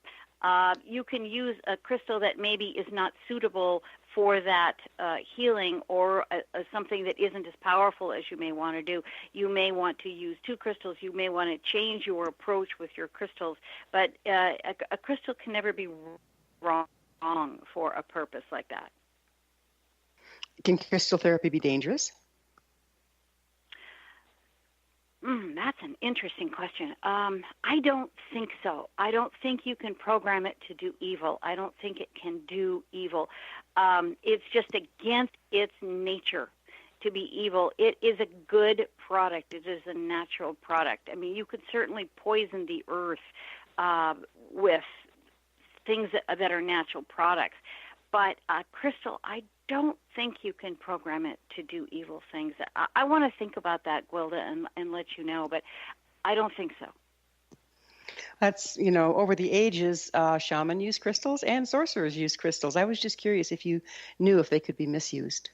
You can use a crystal that maybe is not suitable for that healing, or something that isn't as powerful as you may want to do. You may want to use two crystals. You may want to change your approach with your crystals. But a crystal can never be wrong for a purpose like that.
Can crystal therapy be dangerous?
That's an interesting question. I don't think so. I don't think you can program it to do evil. I don't think it can do evil. It's just against its nature to be evil. It is a good product. It is a natural product. I mean, you could certainly poison the earth with things that are natural products. But crystal, I don't think you can program it to do evil things. I want to think about that, Gwilda, and let you know, but I don't think so.
That's, over the ages, shaman use crystals and sorcerers use crystals. I was just curious if you knew if they could be misused.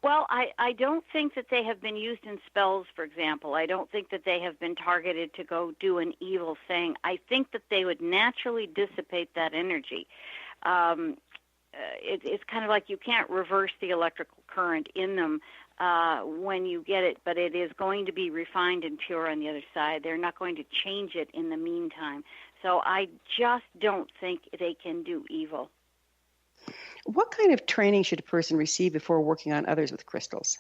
Well, I don't think that they have been used in spells, for example. I don't think that they have been targeted to go do an evil thing. I think that they would naturally dissipate that energy. It's kind of like you can't reverse the electrical current in them when you get it, but it is going to be refined and pure on the other side. They're not going to change it in the meantime. So I just don't think they can do evil.
What kind of training should a person receive before working on others with crystals?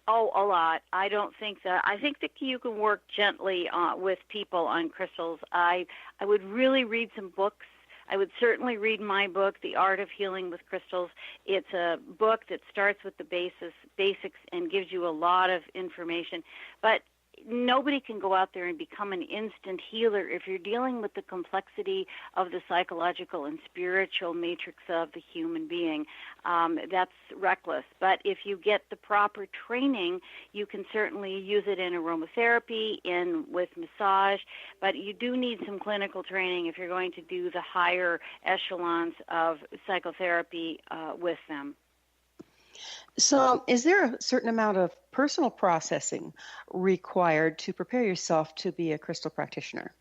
Oh, a lot. I think that you can work gently with people on crystals. I would really read some books. I would certainly read my book, The Art of Healing with Crystals. It's a book that starts with the basics and gives you a lot of information. But nobody can go out there and become an instant healer if you're dealing with the complexity of the psychological and spiritual matrix of the human being. That's reckless. But if you get the proper training, you can certainly use it in aromatherapy, with massage. But you do need some clinical training if you're going to do the higher echelons of psychotherapy with them.
So is there a certain amount of personal processing required to prepare yourself to be a crystal practitioner?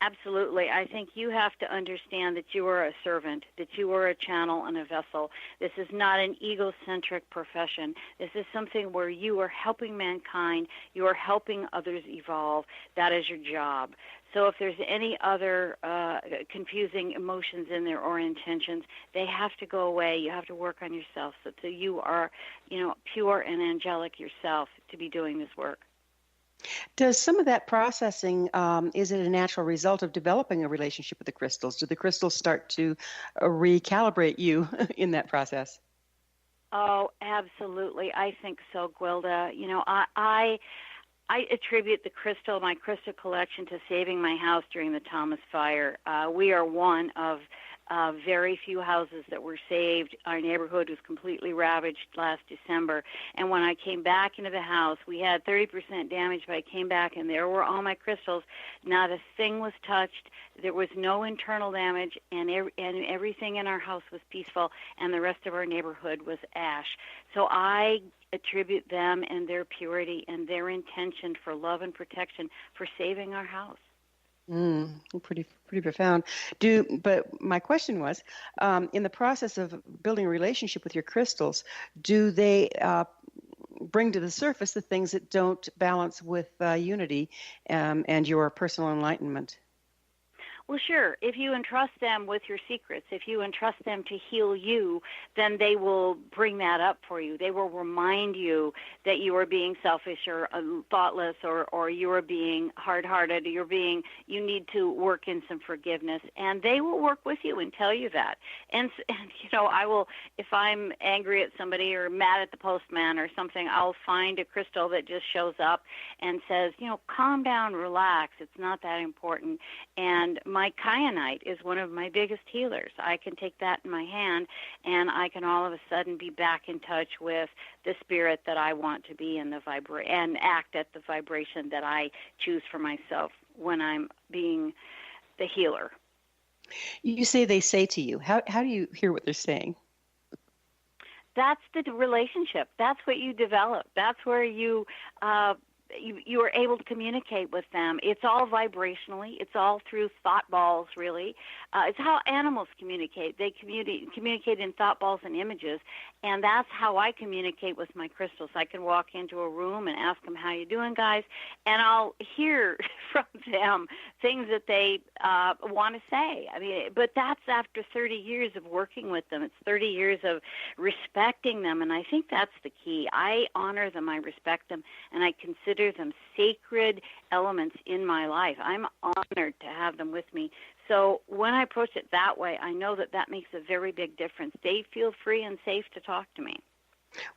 Absolutely. I think you have to understand that you are a servant, that you are a channel and a vessel. This is not an egocentric profession. This is something where you are helping mankind. You are helping others evolve. That is your job. So if there's any other confusing emotions in there or intentions, they have to go away. You have to work on yourself so you are, pure and angelic yourself to be doing this work.
Does some of that processing, is it a natural result of developing a relationship with the crystals? Do the crystals start to recalibrate you in that process?
Oh, absolutely. I think so, Gwilda. I attribute my crystal collection to saving my house during the Thomas Fire. We are one of very few houses that were saved. Our neighborhood was completely ravaged last December. And when I came back into the house, we had 30% damage, but I came back and there were all my crystals. Not a thing was touched. There was no internal damage, and everything in our house was peaceful, and the rest of our neighborhood was ash. So I attribute them and their purity and their intention for love and protection for saving our house.
Pretty profound. But my question was, in the process of building a relationship with your crystals, do they bring to the surface the things that don't balance with unity and your personal enlightenment?
Well, sure. If you entrust them with your secrets, if you entrust them to heal you, then they will bring that up for you. They will remind you that you are being selfish or thoughtless, or you are being hard-hearted, you need to work in some forgiveness, and they will work with you and tell you that. And I will, if I'm angry at somebody or mad at the postman or something, I'll find a crystal that just shows up and says, calm down, relax, it's not that important. And my kyanite is one of my biggest healers. I can take that in my hand, and I can all of a sudden be back in touch with the spirit that I want to be and act at the vibration that I choose for myself when I'm being the healer.
You say they say to you. How do you hear what they're saying?
That's the relationship. That's what you develop. That's where you are able to communicate with them. It's all vibrationally. It's all through thought balls, really. It's how animals communicate. They communicate in thought balls and images, and that's how I communicate with my crystals. I can walk into a room and ask them, how you doing, guys? And I'll hear from them things that they want to say. But that's after 30 years of working with them. It's 30 years of respecting them, and I think that's the key. I honor them, I respect them, and I consider them sacred elements in my life. I'm honored to have them with me. So when I approach it that way, I know that makes a very big difference. They feel free and safe to talk to me.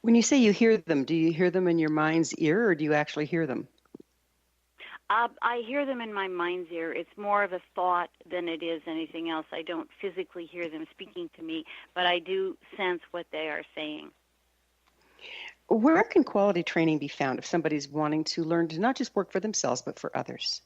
When
you say you hear them, do you hear them in your mind's ear, or do you actually hear them?
I hear them in my mind's ear. It's more of a thought than it is anything else. I don't physically hear them speaking to me, but I do sense what they are saying.
Where can quality training be found if somebody's wanting to learn to not just work for themselves, but for others?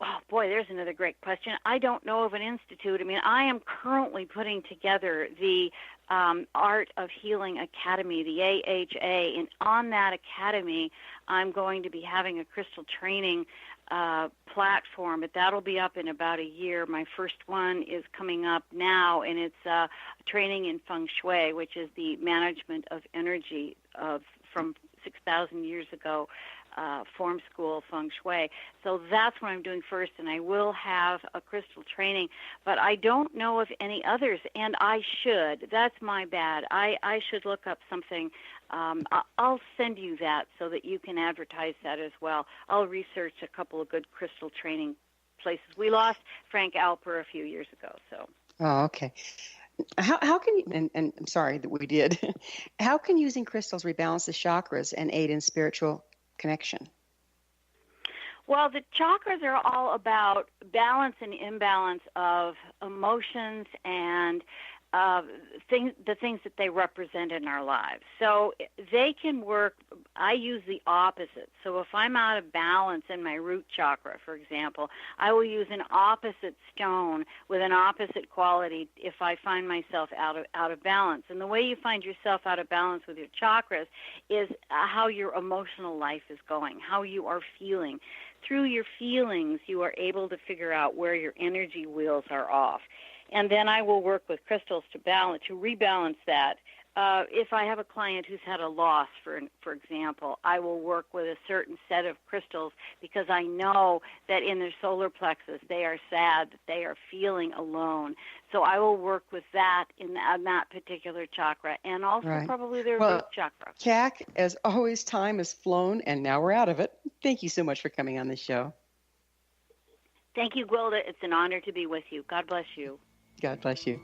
Oh, boy, there's another great question. I don't know of an institute. I mean, I am currently putting together the Art of Healing Academy, the AHA, and on that academy, I'm going to be having a crystal training platform, but that'll be up in about a year. My first one is coming up now, and it's training in Feng Shui, which is the management of energy from 6,000 years ago. Form school Feng Shui. So that's what I'm doing first, and I will have a crystal training, but I don't know of any others, and I should. That's my bad. I should look up something. I'll send you that so that you can advertise that as well. I'll research a couple of good crystal training places. We lost Frank Alper a few years ago. So.
Oh, okay. How can you, and I'm sorry that we did, how can using crystals rebalance the chakras and aid in spiritual connection?
Well, the chakras are all about balance and imbalance of emotions and the things that they represent in our lives. So they can work. I use the opposite. So if I'm out of balance in my root chakra, for example, I will use an opposite stone with an opposite quality if I find myself out of balance. And the way you find yourself out of balance with your chakras is how your emotional life is going, how you are feeling. Through your feelings, you are able to figure out where your energy wheels are off. And then I will work with crystals to rebalance that. If I have a client who's had a loss, for example, I will work with a certain set of crystals because I know that in their solar plexus they are sad, that they are feeling alone. So I will work with that in that particular chakra, and also probably their root chakra.
Kac, as always, time has flown, and now we're out of it. Thank you so much for coming on the show.
Thank you, Gwilda. It's an honor to be with you. God bless you.
God bless you.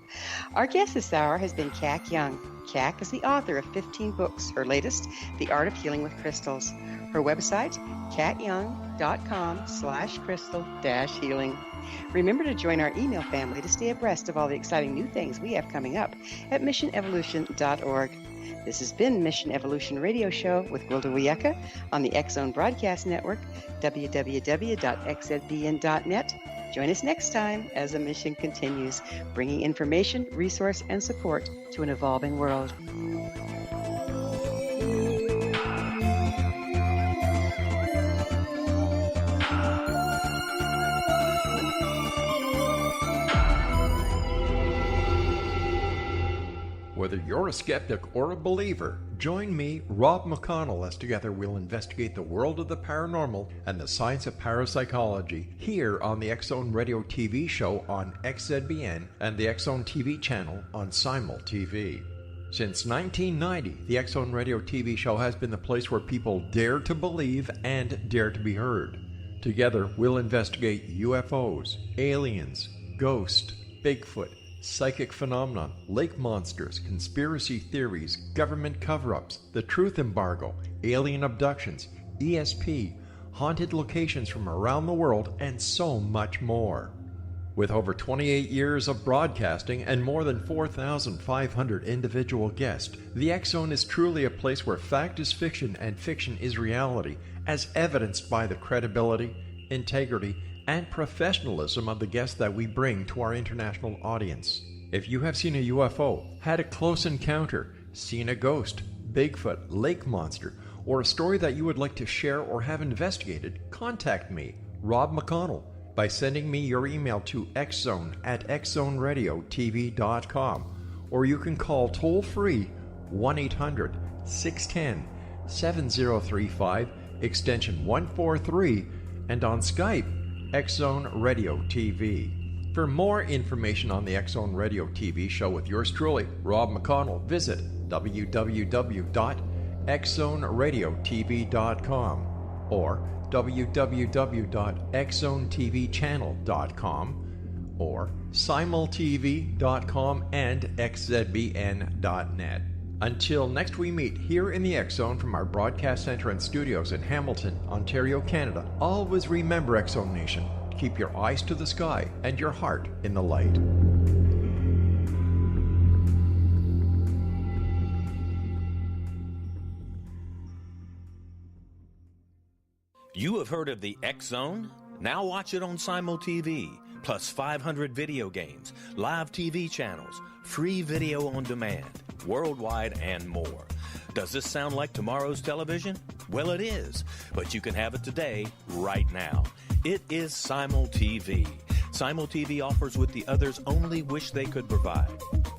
Our guest this hour has been Kac Young. Kac is the author of 15 books. Her latest, The Art of Healing with Crystals. Her website, kacyoung.com/crystal-healing. Remember to join our email family to stay abreast of all the exciting new things we have coming up at missionevolution.org. This has been Mission Evolution Radio Show with Gwilda Wiyaka on the X-Zone Broadcast Network, www.xzbn.net. Join us next time as the mission continues, bringing information, resource, and support to an evolving world.
Whether you're a skeptic or a believer, join me, Rob McConnell, as together we'll investigate the world of the paranormal and the science of parapsychology here on the X-Zone Radio TV show on XZBN and the X-Zone TV channel on Simul TV. Since 1990, the X-Zone Radio TV show has been the place where people dare to believe and dare to be heard. Together, we'll investigate UFOs, aliens, ghosts, Bigfoot, psychic phenomenon, lake monsters, conspiracy theories, government cover-ups, the truth embargo, alien abductions, ESP, haunted locations from around the world, and so much more. With over 28 years of broadcasting and more than 4,500 individual guests, the X-Zone is truly a place where fact is fiction and fiction is reality, as evidenced by the credibility, integrity, and professionalism of the guests that we bring to our international audience. If you have seen a UFO, had a close encounter, seen a ghost, Bigfoot, lake monster, or a story that you would like to share or have investigated, contact me, Rob McConnell, by sending me your email to xzone@xzoneradiotv.com, or you can call toll-free 1-800-610-7035, extension 143, and on Skype, X-Zone Radio TV. For more information on the X-Zone Radio TV show with yours truly, Rob McConnell, visit www.xzoneradiotv.com or www.xzonetvchannel.com or simultv.com and xzbn.net. Until next we meet here in the X Zone from our broadcast center and studios in Hamilton, Ontario, Canada, always remember, X Zone Nation, keep your eyes to the sky and your heart in the light.
You have heard of the X Zone? Now watch it on Simul TV, plus 500 video games, live TV channels, free video on demand, worldwide, and more. Does this sound like tomorrow's television? Well, it is, but you can have it today, right now. It is Simul TV. Simul TV offers what the others only wish they could provide.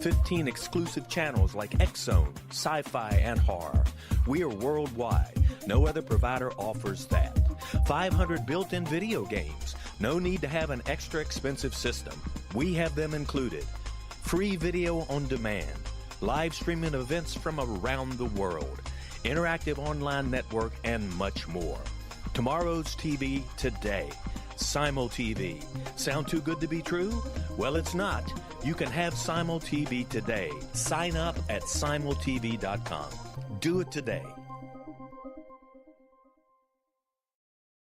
15 exclusive channels like X Zone, Sci-Fi, and Horror. We are worldwide. No other provider offers that. 500 built-in video games. No need to have an extra expensive system. We have them included. Free video on demand. Live streaming events from around the world. Interactive online network, and much more. Tomorrow's TV today. Simul TV. Sound too good to be true? Well, it's not. You can have Simul TV today. Sign up at simultv.com. Do it today.